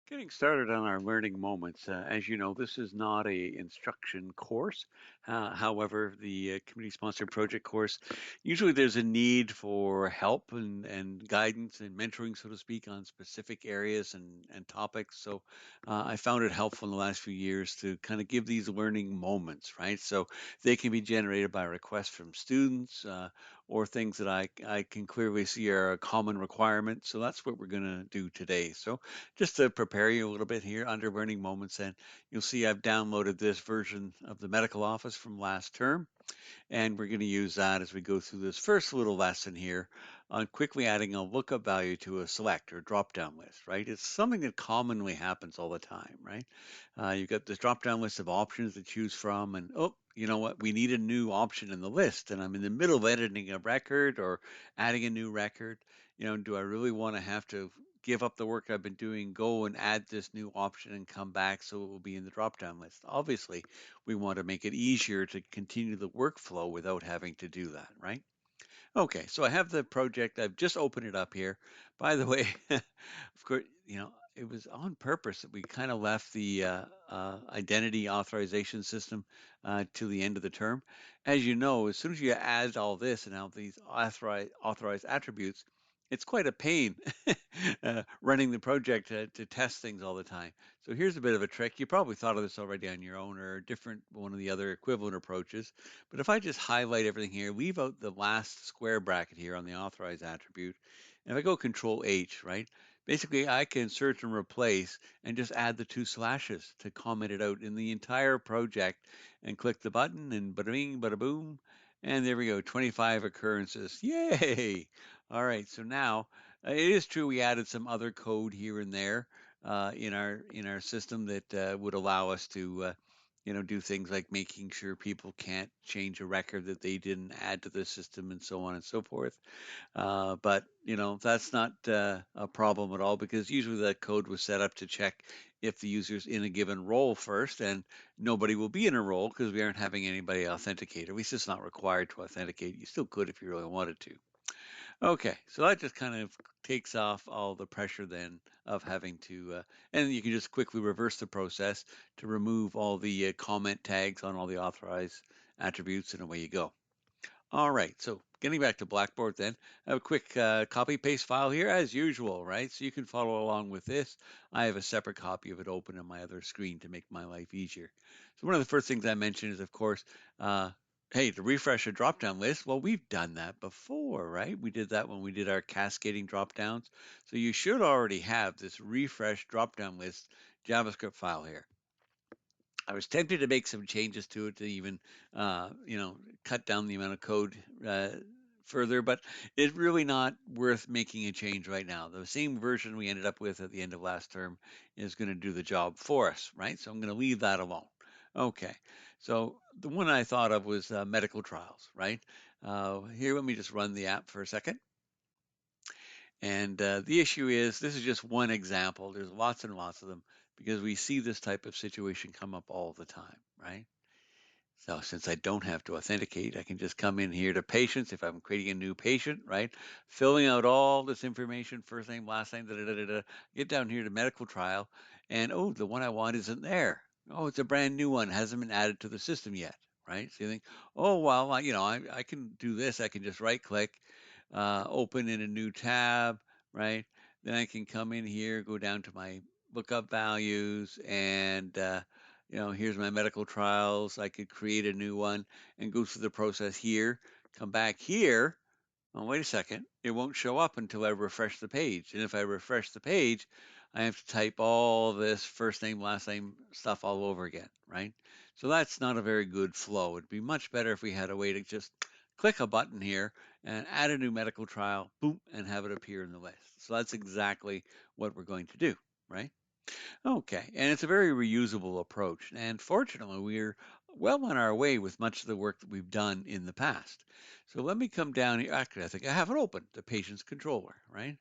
Getting started on our learning moments. As you know, this is not a instruction course. However, the community-sponsored project course, usually there's a need for help and guidance and mentoring, so to speak, on specific areas and topics. So I found it helpful in the last few years to kind of give these learning moments, right? So they can be generated by requests from students or things that I can clearly see are a common requirement. So that's what we're going to do today. So just to prepare you a little bit here under Learning Moments, and you'll see I've downloaded this version of the medical office from last term, and we're going to use that as we go through this first little lesson here on quickly adding a lookup value to a select or drop down list, right? It's something that commonly happens all the time, right? You've got this drop down list of options to choose from, and oh, you know what? We need a new option in the list, and I'm in the middle of editing a record or adding a new record. Do I really want to have to give up the work I've been doing, go and add this new option and come back so it will be in the drop down list? Obviously, we want to make it easier to continue the workflow without having to do that, right? Okay, so I have the project. I've just opened it up here. By the way, of course, it was on purpose that we kind of left the identity authorization system to the end of the term. As you know, as soon as you add all this and now these authorized attributes, it's quite a pain running the project to test things all the time. So here's a bit of a trick. You probably thought of this already on your own or a different one of the other equivalent approaches. But if I just highlight everything here, leave out the last square bracket here on the authorized attribute, and if I go Control H, right, basically I can search and replace and just add the two slashes to comment it out in the entire project and click the button and bada bing, bada boom. And there we go, 25 occurrences. Yay! All right, so now it is true we added some other code here and there in our system that would allow us to do things like making sure people can't change a record that they didn't add to the system and so on and so forth. But that's not a problem at all because usually that code was set up to check if the user's in a given role first, and nobody will be in a role because we aren't having anybody authenticate. At least it's not required to authenticate. You still could if you really wanted to. Okay, so that just kind of takes off all the pressure then of having to, and you can just quickly reverse the process to remove all the comment tags on all the authorized attributes, and away you go. All right, so getting back to Blackboard then, I have a quick copy paste file here as usual, right? So you can follow along with this. I have a separate copy of it open on my other screen to make my life easier. So one of the first things I mentioned is, of course, uh, hey, to refresh a drop-down list, well, we've done that before, right? We did that when we did our cascading drop-downs. So you should already have this refresh drop-down list JavaScript file here. I was tempted to make some changes to it to even, cut down the amount of code further, but it's really not worth making a change right now. The same version we ended up with at the end of last term is going to do the job for us, right? So I'm going to leave that alone. Okay, so the one I thought of was medical trials, right? Here, let me just run the app for a second. And the issue is, this is just one example. There's lots and lots of them because we see this type of situation come up all the time, right? So since I don't have to authenticate, I can just come in here to patients if I'm creating a new patient, right? Filling out all this information, first name, last name, da, da, da, da, da. Get down here to medical trial, and oh, the one I want isn't there. Oh, it's a brand new one, hasn't been added to the system yet, right? So you think, oh, well, I can do this. I can just right click, open in a new tab, right? Then I can come in here, go down to my lookup values, and here's my medical trials. I could create a new one and go through the process here, come back here. Oh, wait a second. It won't show up until I refresh the page. And if I refresh the page, I have to type all this first name, last name stuff all over again, right? So that's not a very good flow. It'd be much better if we had a way to just click a button here and add a new medical trial, boom, and have it appear in the list. So that's exactly what we're going to do, right? Okay, and it's a very reusable approach. And fortunately, we're well on our way with much of the work that we've done in the past. So let me come down here. Actually, I think I have it open, the patient's controller, right?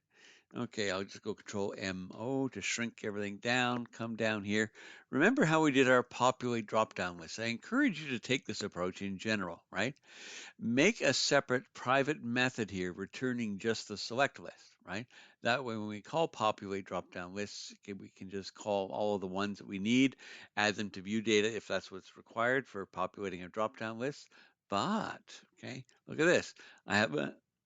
Okay, I'll just go Control MO to shrink everything down, come down here. Remember how we did our populate drop-down list? I encourage you to take this approach in general, right? Make a separate private method here returning just the select list, right? That way, when we call populate drop-down lists, we can just call all of the ones that we need, add them to view data if that's what's required for populating a drop-down list. But, okay, look at this. I have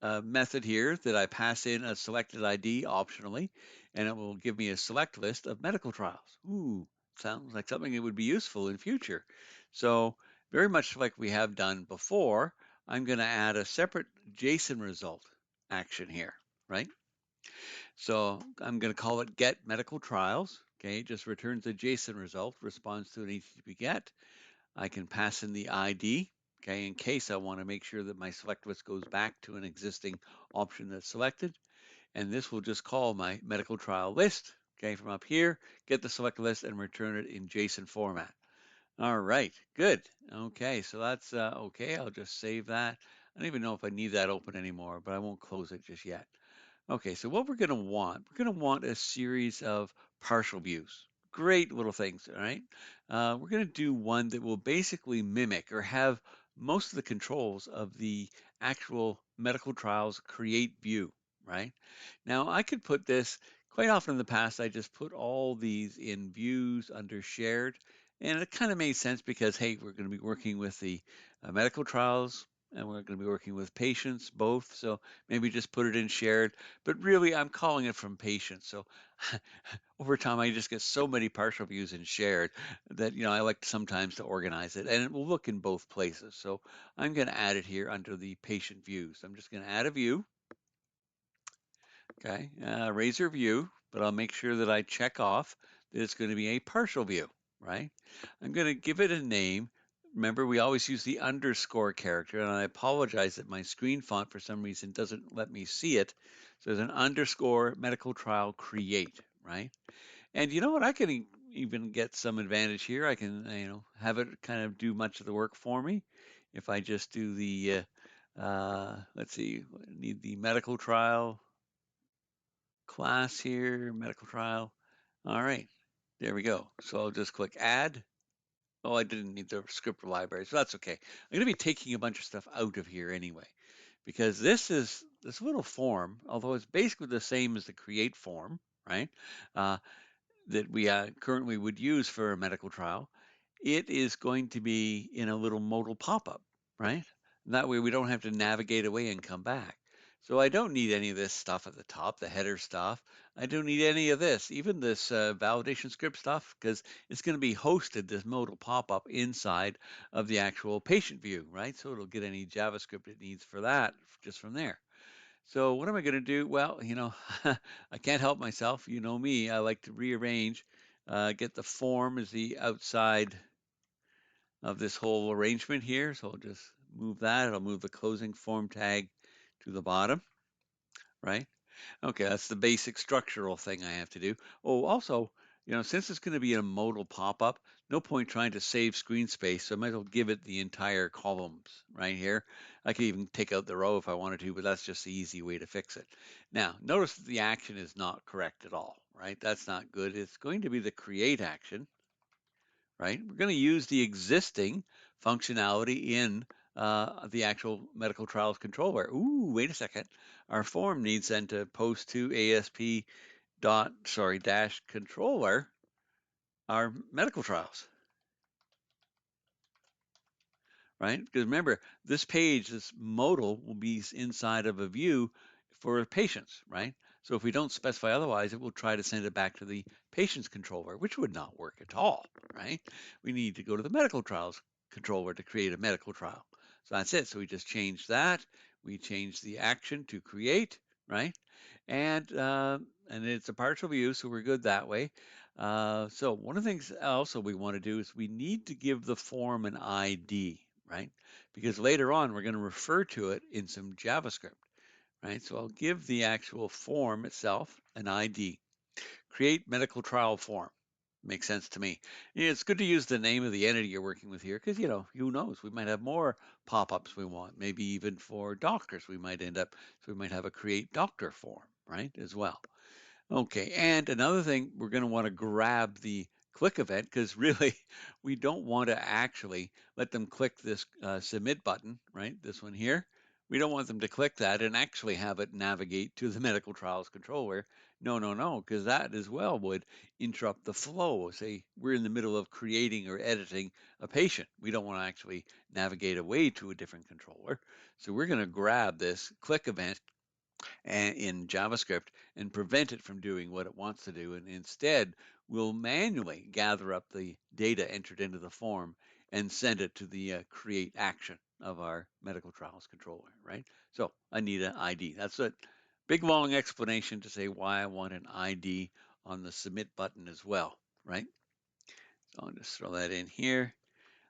a method here that I pass in a selected ID optionally, and it will give me a select list of medical trials. Ooh, sounds like something that would be useful in future. So very much like we have done before, I'm going to add a separate JSON result action here, right? So I'm going to call it get medical trials. Okay, it just returns a JSON result, responds to an HTTP GET. I can pass in the ID, okay, in case I want to make sure that my select list goes back to an existing option that's selected. And this will just call my medical trial list, okay, from up here, get the select list and return it in JSON format. All right, good. Okay, so that's okay. I'll just save that. I don't even know if I need that open anymore, but I won't close it just yet. Okay, so what we're going to we're going to want a series of partial views. Great little things, all right? We're going to do one that will basically mimic or have most of the controls of the actual medical trials create view, right? Now, I could put this, quite often in the past, I just put all these in views under shared, and it kind of made sense because, hey, we're going to be working with the medical trials, and we're going to be working with patients both, so maybe just put it in shared. But really, I'm calling it from patients. So over time, I just get so many partial views and shared that, I like sometimes to organize it, and it will look in both places. So I'm going to add it here under the patient views. I'm just going to add a view. Okay, razor view, but I'll make sure that I check off that it's going to be a partial view, right? I'm going to give it a name. Remember, we always use the underscore character, and I apologize that my screen font for some reason doesn't let me see it. So there's an underscore medical trial create, right? And you know what? I can even get some advantage here. I can, have it kind of do much of the work for me. If I just do the, let's see, I need the medical trial class here, medical trial. All right, there we go. So I'll just click add. Oh, I didn't need the script library, so that's okay. I'm going to be taking a bunch of stuff out of here anyway, because this little form, although it's basically the same as the create form, right? Uh, that we currently would use for a medical trial, it is going to be in a little modal pop-up, right? That way we don't have to navigate away and come back. So I don't need any of this stuff at the top, the header stuff. I don't need any of this, even this validation script stuff, because it's going to be hosted, this modal pop-up, inside of the actual patient view, right? So it'll get any JavaScript it needs for that just from there. So what am I going to do? Well, I can't help myself. You know me. I like to rearrange, get the form as the outside of this whole arrangement here. So I'll just move that. I'll move the closing form tag to the bottom, right? Okay, that's the basic structural thing I have to do. Oh, also, since it's going to be a modal pop-up, no point trying to save screen space, so I might as well give it the entire columns right here. I could even take out the row if I wanted to, but that's just the easy way to fix it. Now, notice that the action is not correct at all, right? That's not good. It's going to be the create action, right? We're going to use the existing functionality in the actual medical trials controller. Ooh, wait a second. Our form needs then to post to ASP dash controller our medical trials, right? Because remember, this page, this modal, will be inside of a view for patients, right? So if we don't specify otherwise, it will try to send it back to the patient's controller, which would not work at all, right? We need to go to the medical trials controller to create a medical trial. So that's it. So we just change that. We change the action to create, right? And it's a partial view, so we're good that way. So one of the things also we want to do is we need to give the form an ID, right? Because later on we're going to refer to it in some JavaScript, right? So I'll give the actual form itself an ID. Create medical trial form. Makes sense to me. It's good to use the name of the entity you're working with here because, who knows? We might have more pop-ups we want. Maybe even for doctors, we might end up, so we might have a create doctor form, right, as well. Okay, and another thing, we're going to want to grab the click event because really we don't want to actually let them click this submit button, right? This one here. We don't want them to click that and actually have it navigate to the medical trials controller. No, no, no, because that as well would interrupt the flow. Say we're in the middle of creating or editing a patient. We don't want to actually navigate away to a different controller. So we're going to grab this click event in JavaScript and prevent it from doing what it wants to do. And instead, we'll manually gather up the data entered into the form and send it to the create action of our medical trials controller, right? So I need an ID. That's a big long explanation to say why I want an ID on the submit button as well, right? So I'll just throw that in here.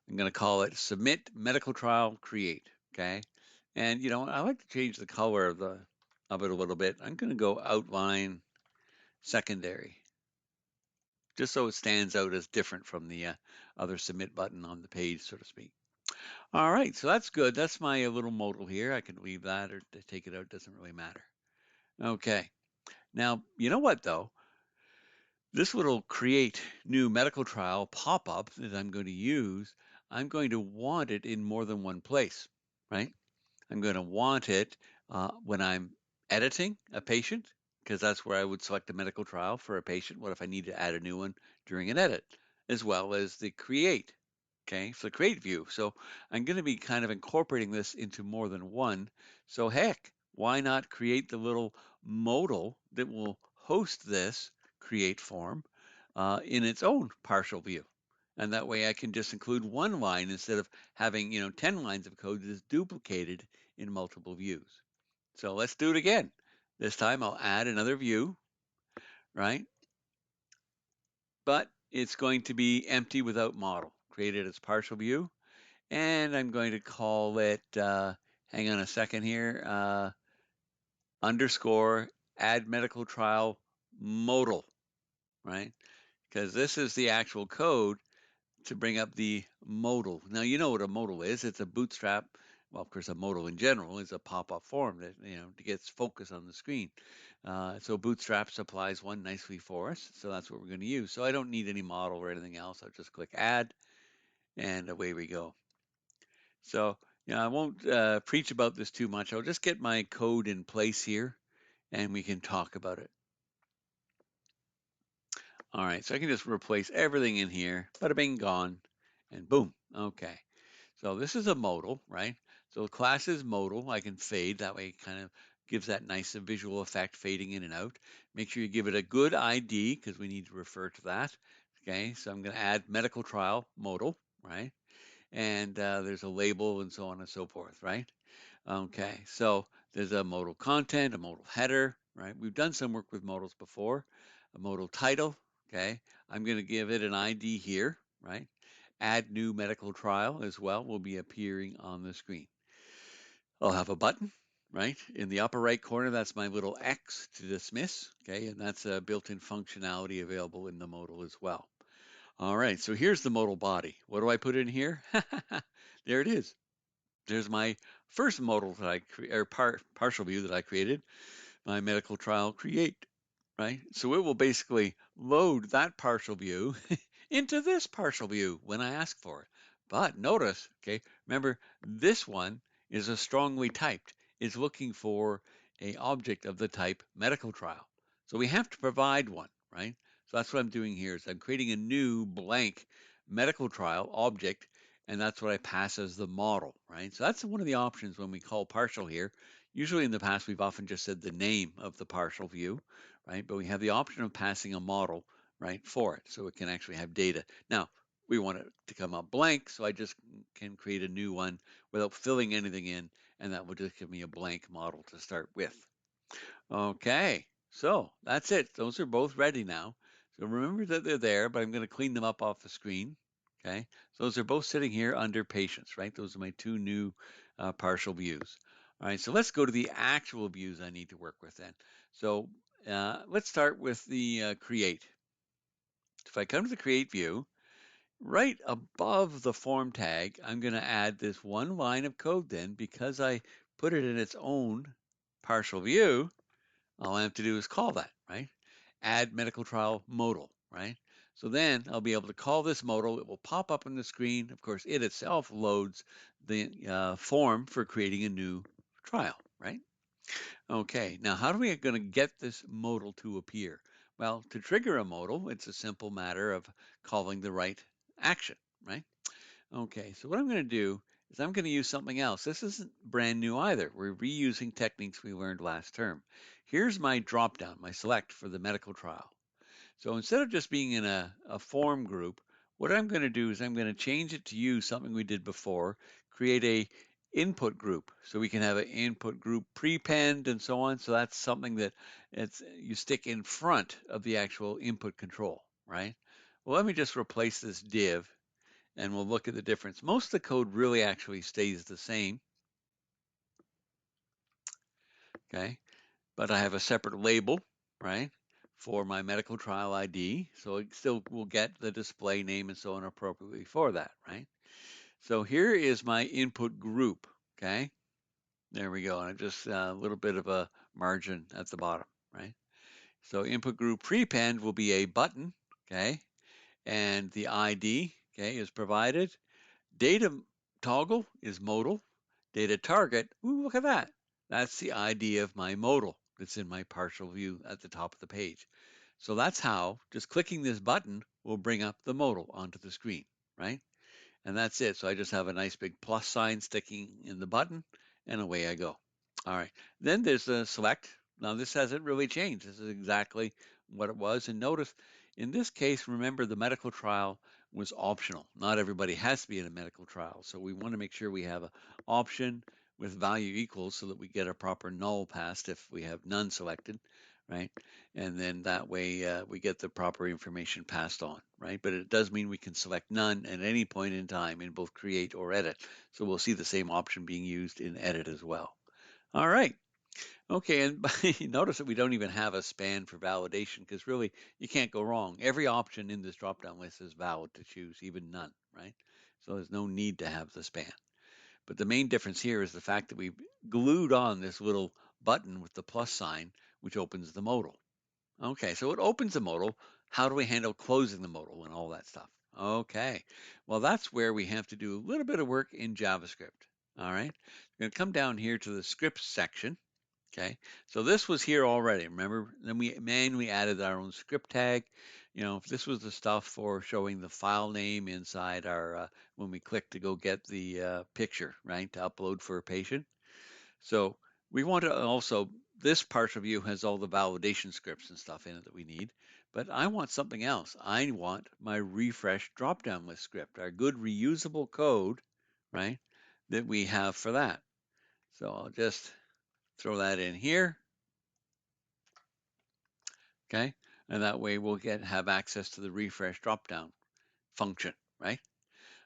I'm going to call it submit medical trial create, okay? And I like to change the color of it a little bit. I'm going to go outline secondary, just so it stands out as different from the other submit button on the page, so to speak. All right, so that's good. That's my little modal here. I can leave that or take it out. Doesn't really matter. Okay. Now, you know what though? This will create new medical trial pop-up that I'm going to use. I'm going to want it in more than one place, right? I'm going to want it when I'm editing a patient, because that's where I would select a medical trial for a patient. What if I need to add a new one during an edit, as well as the create, okay, for the create view. So I'm going to be kind of incorporating this into more than one. So heck, why not create the little modal that will host this create form in its own partial view? And that way I can just include one line instead of having, 10 lines of code that is duplicated in multiple views. So let's do it again. This time I'll add another view, right? But it's going to be empty without model. Create it as partial view. And I'm going to call it, hang on a second here, underscore add medical trial modal, right? Because this is the actual code to bring up the modal. Now, you know what a modal is. It's a bootstrap. Well, of course, a modal in general is a pop-up form that, gets focus on the screen. So Bootstrap supplies one nicely for us. So that's what we're going to use. So I don't need any model or anything else. I'll just click add and away we go. So, I won't preach about this too much. I'll just get my code in place here and we can talk about it. All right, so I can just replace everything in here. Bada bing, gone, and boom. Okay. So this is a modal, right? So the class is modal. I can fade. That way it kind of gives that nice visual effect fading in and out. Make sure you give it a good ID because we need to refer to that. Okay, so I'm going to add medical trial modal, right? And there's a label and so on and so forth, right? Okay, so there's a modal content, a modal header, right? We've done some work with modals before. A modal title, okay? I'm going to give it an ID here, right? Add new medical trial as well will be appearing on the screen. I'll have a button, right? In the upper right corner, that's my little X to dismiss, okay? And that's a built-in functionality available in the modal as well. All right, so here's the modal body. What do I put in here? There it is. There's my first modal that partial view that I created, my medical trial create, right? So it will basically load that partial view into this partial view when I ask for it. But notice, okay, remember this one is a strongly typed. It's looking for a object of the type medical trial. So we have to provide one, right? So that's what I'm doing here is I'm creating a new blank medical trial object, and that's what I pass as the model, right? So that's one of the options when we call partial here. Usually in the past, we've often just said the name of the partial view, right? But we have the option of passing a model, right, for it, so it can actually have data. Now, we want it to come up blank, so I just can create a new one without filling anything in, and that will just give me a blank model to start with. Okay, so that's it. Those are both ready now. So remember that they're there, but I'm going to clean them up off the screen. Okay, so those are both sitting here under patients, right? Those are my two new partial views. All right, so let's go to the actual views I need to work with then. So let's start with the create. If I come to the create view, right above the form tag, I'm going to add this one line of code then because I put it in its own partial view. All I have to do is call that, right? Add medical trial modal, right? So then I'll be able to call this modal. It will pop up on the screen. Of course, it itself loads the form for creating a new trial, right? Okay, now how are we going to get this modal to appear? Well, to trigger a modal, it's a simple matter of calling the right action, right? Okay, so what I'm going to do is I'm going to use something else. This isn't brand new either. We're reusing techniques we learned last term. Here's my dropdown, my select for the medical trial. So instead of just being in a form group, what I'm going to do is I'm going to change it to use something we did before, create a input group. So we can have an input group prepend and so on. So that's something that you stick in front of the actual input control, right? Well, let me just replace this div and we'll look at the difference. Most of the code really actually stays the same, okay? But I have a separate label, right, for my medical trial ID. So it still will get the display name and so on appropriately for that, right? So here is my input group, okay? There we go. And just a little bit of a margin at the bottom, right? So input group prepend will be a button, okay? And the ID, okay, is provided. Data toggle is modal. Data target, ooh, look at that. That's the ID of my modal that's in my partial view at the top of the page. So that's how just clicking this button will bring up the modal onto the screen, right? And that's it. So I just have a nice big plus sign sticking in the button and away I go. All right. Then there's the select. Now this hasn't really changed. This is exactly what it was. And notice in this case, remember the medical trial was optional. Not everybody has to be in a medical trial. So we want to make sure we have an option with value equals so that we get a proper null passed if we have none selected, right? And then that way we get the proper information passed on, right? But it does mean we can select none at any point in time in both create or edit. So we'll see the same option being used in edit as well. All right. Okay, and notice that we don't even have a span for validation because really you can't go wrong. Every option in this drop-down list is valid to choose, even none, right? So there's no need to have the span. But the main difference here is the fact that we glued on this little button with the plus sign, which opens the modal. Okay, so it opens the modal. How do we handle closing the modal and all that stuff? Okay, well, that's where we have to do a little bit of work in JavaScript. All right, we're going to come down here to the scripts section. Okay, so this was here already. Remember, then we manually added our own script tag. You know, if this was the stuff for showing the file name inside our, when we click to go get the picture, right, to upload for a patient. So we want to also, this partial view has all the validation scripts and stuff in it that we need, but I want something else. I want my refresh drop-down list script, our good reusable code, right, that we have for that. So I'll just throw that in here, okay, and that way we'll have access to the refresh drop-down function, right?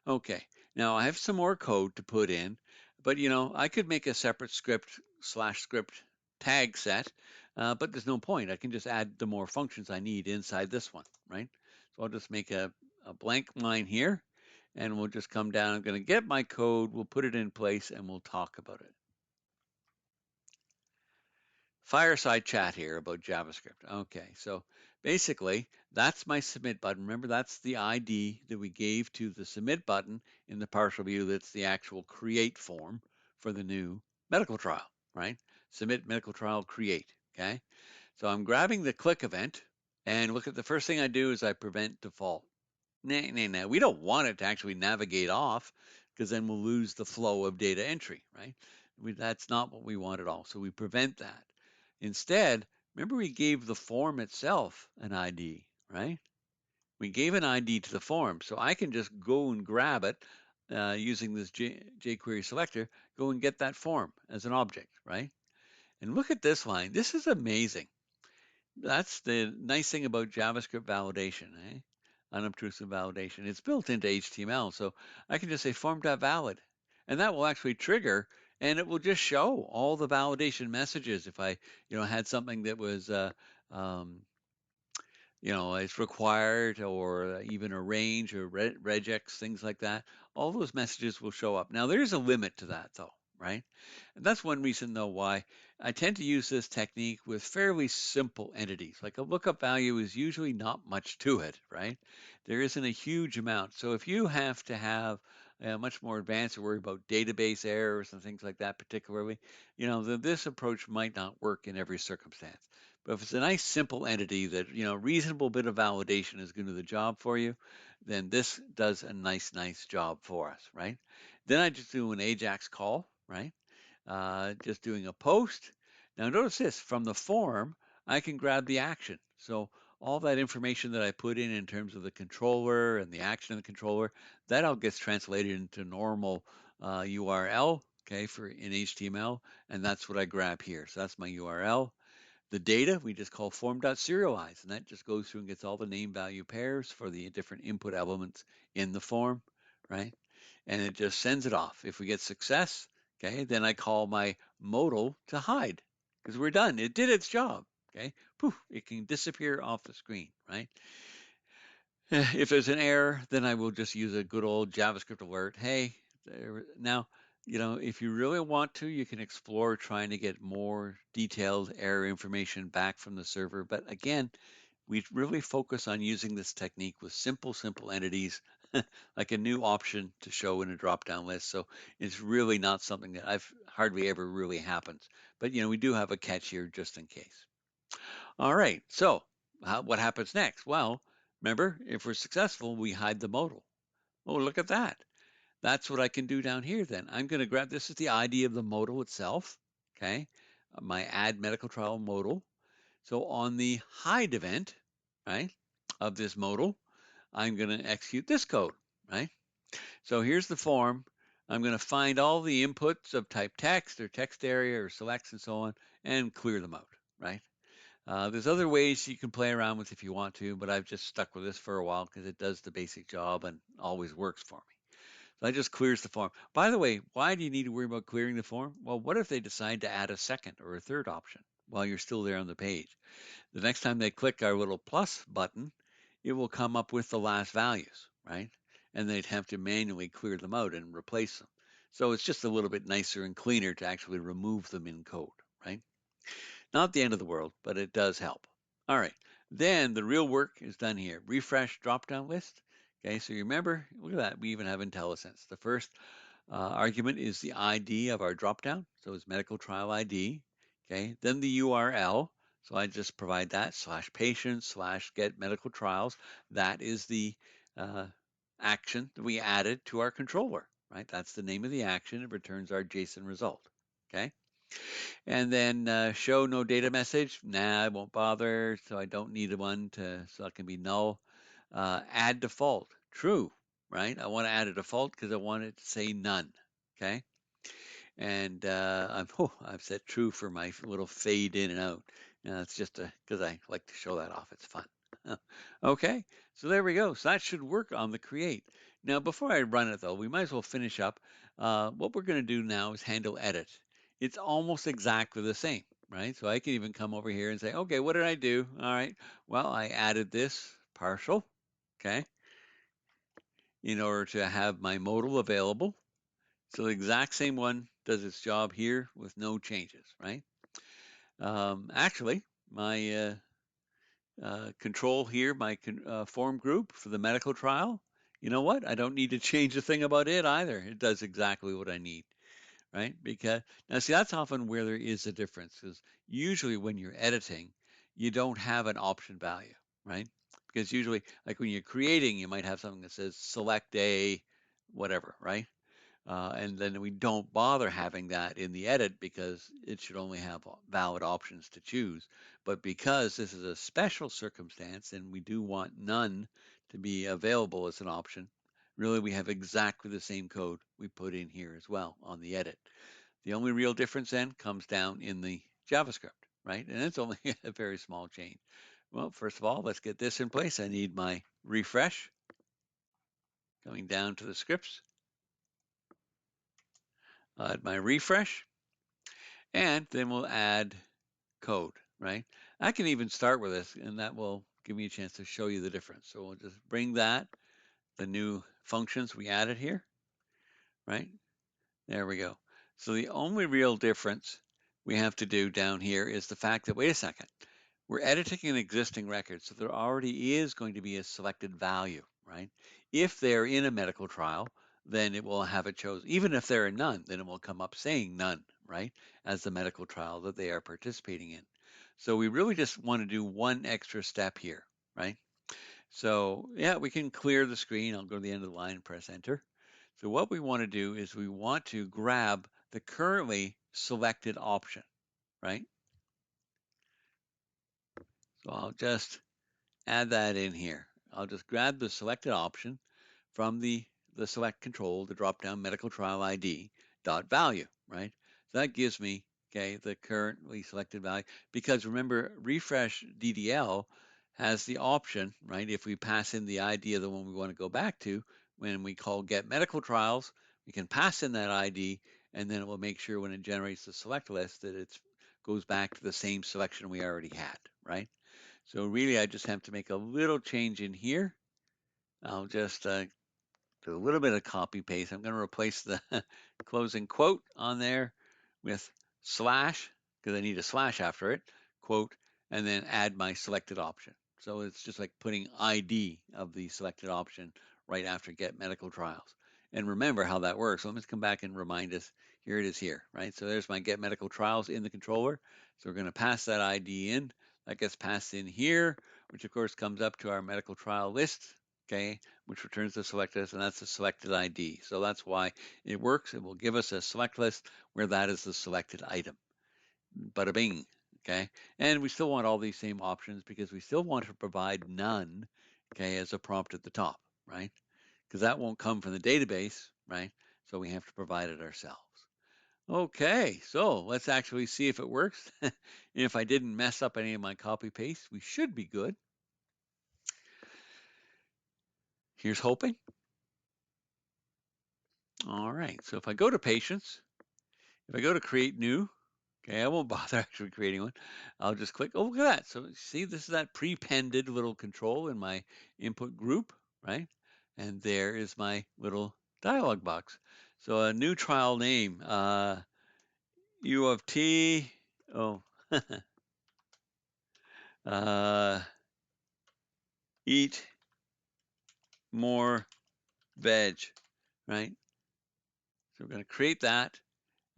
Okay, now I have some more code to put in, but you know, I could make a separate script tag set, but there's no point. I can just add the more functions I need inside this one, right? So I'll just make a blank line here, and we'll just come down. I'm going to get my code, we'll put it in place, and we'll talk about it. Fireside chat here about JavaScript. Okay, so basically that's my submit button. Remember, that's the ID that we gave to the submit button in the partial view. That's the actual create form for the new medical trial, right? Submit medical trial create, okay? So I'm grabbing the click event and look at the first thing I do is I prevent default. Nah. We don't want it to actually navigate off because then we'll lose the flow of data entry, right? That's not what we want at all. So we prevent that. Instead, remember we gave the form itself an ID, right? We gave an ID to the form, so I can just go and grab it using this jQuery selector, go and get that form as an object, right? And look at this line. This is amazing. That's the nice thing about JavaScript validation, eh? Unobtrusive validation. It's built into HTML, so I can just say form.valid, and that will actually trigger, and it will just show all the validation messages. If I, had something that was, um, it's required, or even a range or regex, things like that, all those messages will show up. Now, there's a limit to that, though, right? And that's one reason, though, why I tend to use this technique with fairly simple entities. Like a lookup value is usually not much to it, right? There isn't a huge amount. So if you have to have much more advanced or worry about database errors and things like that particularly, this approach might not work in every circumstance. But if it's a nice simple entity that, reasonable bit of validation is going to do the job for you, then this does a nice job for us, right? Then I just do an AJAX call, right? Just doing a post. Now notice this, from the form, I can grab the action. So all that information that I put in terms of the controller and the action of the controller, that all gets translated into normal URL, okay, for in HTML, and that's what I grab here. So that's my URL. The data we just call form.serialize, and that just goes through and gets all the name value pairs for the different input elements in the form, right? And it just sends it off. If we get success, okay, then I call my modal to hide because we're done. It did its job, okay? Poof, it can disappear off the screen, right? If there's an error, then I will just use a good old JavaScript alert. Hey, now, if you really want to, you can explore trying to get more detailed error information back from the server. But again, we really focus on using this technique with simple entities, like a new option to show in a drop-down list. So it's really not something that I've hardly ever really happens. But, we do have a catch here just in case. All right, so what happens next? Well, remember, if we're successful, we hide the modal. Oh, look at that. That's what I can do down here then. I'm going to grab, this is the ID of the modal itself, okay? My add medical trial modal. So on the hide event, right, of this modal, I'm going to execute this code, right? So here's the form. I'm going to find all the inputs of type text or text area or selects and so on and clear them out, right? There's other ways you can play around with if you want to, but I've just stuck with this for a while because it does the basic job and always works for me. So that just clears the form. By the way, why do you need to worry about clearing the form? Well, what if they decide to add a second or a third option while you're still there on the page? The next time they click our little plus button, it will come up with the last values, right? And they'd have to manually clear them out and replace them. So it's just a little bit nicer and cleaner to actually remove them in code, right? Not the end of the world, but it does help. All right, then the real work is done here. Refresh drop-down list. Okay, so you remember, look at that, we even have IntelliSense. The first argument is the ID of our dropdown, so it's medical trial ID. Okay, then the URL, so I just provide that /patient/get medical trials. That is the action that we added to our controller, right? That's the name of the action. It returns our JSON result. Okay. And then show no data message. Nah, I won't bother. So I don't need one so it can be null. Add default. True, right? I want to add a default because I want it to say none. Okay. And I've set true for my little fade in and out. It's just because I like to show that off. It's fun. Okay, so there we go. So that should work on the create. Now, before I run it though, we might as well finish up. What we're going to do now is handle edit. It's almost exactly the same, right? So I can even come over here and say, okay, what did I do? All right, well, I added this partial, okay, in order to have my modal available. So the exact same one does its job here with no changes, right? Actually, my control here, my form group for the medical trial, you know what? I don't need to change a thing about it either. It does exactly what I need, right? Because now, see, that's often where there is a difference, because usually when you're editing, you don't have an option value, right? Because usually, like when you're creating, you might have something that says select a whatever, right? And then we don't bother having that in the edit because it should only have valid options to choose. But because this is a special circumstance and we do want none to be available as an option, really we have exactly the same code we put in here as well on the edit. The only real difference then comes down in the JavaScript, right? And it's only a very small change. Well, first of all, let's get this in place. I need my refresh. Going down to the scripts. Add my refresh. And then we'll add code, right? I can even start with this, and that will give me a chance to show you the difference. So we'll just bring that, the new functions we added here, right? There we go. So the only real difference we have to do down here is the fact that, wait a second, we're editing an existing record, so there already is going to be a selected value, right? If they're in a medical trial, then it will have it chosen. Even if there are none, then it will come up saying none, right, as the medical trial that they are participating in. So we really just want to do one extra step here, right? So yeah, we can clear the screen. I'll go to the end of the line and press enter. So what we want to do is we want to grab the currently selected option, right? So I'll just add that in here. I'll just grab the selected option from the select control, the drop down medical trial ID dot value, right? So that gives me, okay, the currently selected value, because remember, refresh DDL has the option, right? If we pass in the ID of the one we want to go back to, when we call get medical trials, we can pass in that ID, and then it will make sure when it generates the select list that it goes back to the same selection we already had, right? So really, I just have to make a little change in here. I'll just do a little bit of copy paste. I'm going to replace the closing quote on there with slash, because I need a slash after it, quote, and then add my selected option. So it's just like putting ID of the selected option right after get medical trials. And remember how that works. So let me come back and remind us. Here it is here, right? So there's my get medical trials in the controller. So we're going to pass that ID in. That gets passed in here, which of course comes up to our medical trial list, okay, which returns the select list, and that's the selected ID. So that's why it works. It will give us a select list where that is the selected item. Bada bing, okay? And we still want all these same options because we still want to provide none, okay, as a prompt at the top, right? Because that won't come from the database, right? So we have to provide it ourselves. Okay, so let's actually see if it works. If I didn't mess up any of my copy paste, we should be good. Here's hoping. All right, so if I go to patients, if I go to create new, okay, I won't bother actually creating one. I'll just click, oh, look at that. So see, this is that prepended little control in my input group, right? And there is my little dialog box. So a new trial name, U of T, oh, eat more veg, right? So we're going to create that.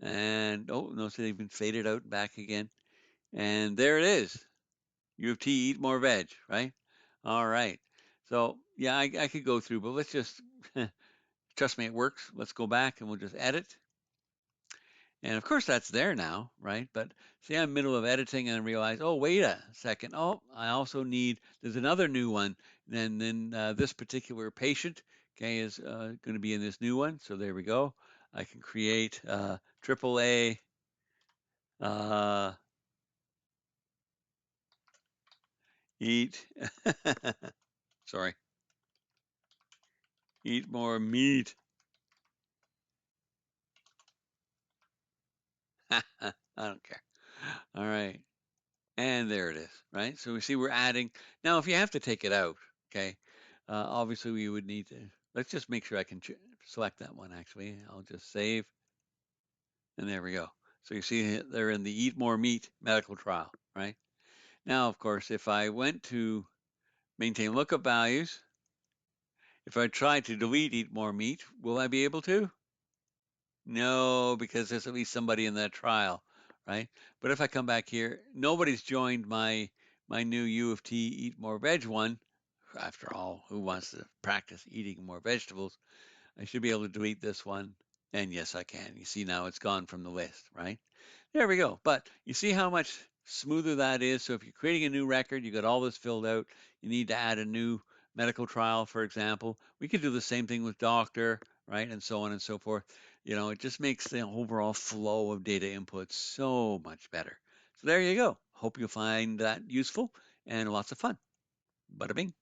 And oh, no, so they've been faded out back again. And there it is. U of T, eat more veg, right? All right. So yeah, I could go through, but let's just, trust me, it works. Let's go back and we'll just edit. And of course that's there now, right? But see, I'm middle of editing and I realize, oh, wait a second. Oh, I also need, there's another new one. And then this particular patient, okay, is going to be in this new one. So there we go. I can create AAA eat, sorry, eat more meat. I don't care. All right. And there it is, right? So we see we're adding. Now, if you have to take it out, okay, obviously we would need to, let's just make sure I can select that one actually. I'll just save. And there we go. So you see they're in the eat more meat medical trial, right? Now, of course, if I went to maintain lookup values, if I tried to delete eat more meat, will I be able to? No, because there's at least somebody in that trial, right? But if I come back here, nobody's joined my new U of T eat more veg one. After all, who wants to practice eating more vegetables? I should be able to delete this one. And yes, I can. You see now it's gone from the list, right? There we go. But you see how much smoother that is. So if you're creating a new record, you got all this filled out. You need to add a new medical trial, for example. We could do the same thing with doctor, right? And so on and so forth. You know, it just makes the overall flow of data input so much better. So there you go. Hope you'll find that useful and lots of fun. Bada bing.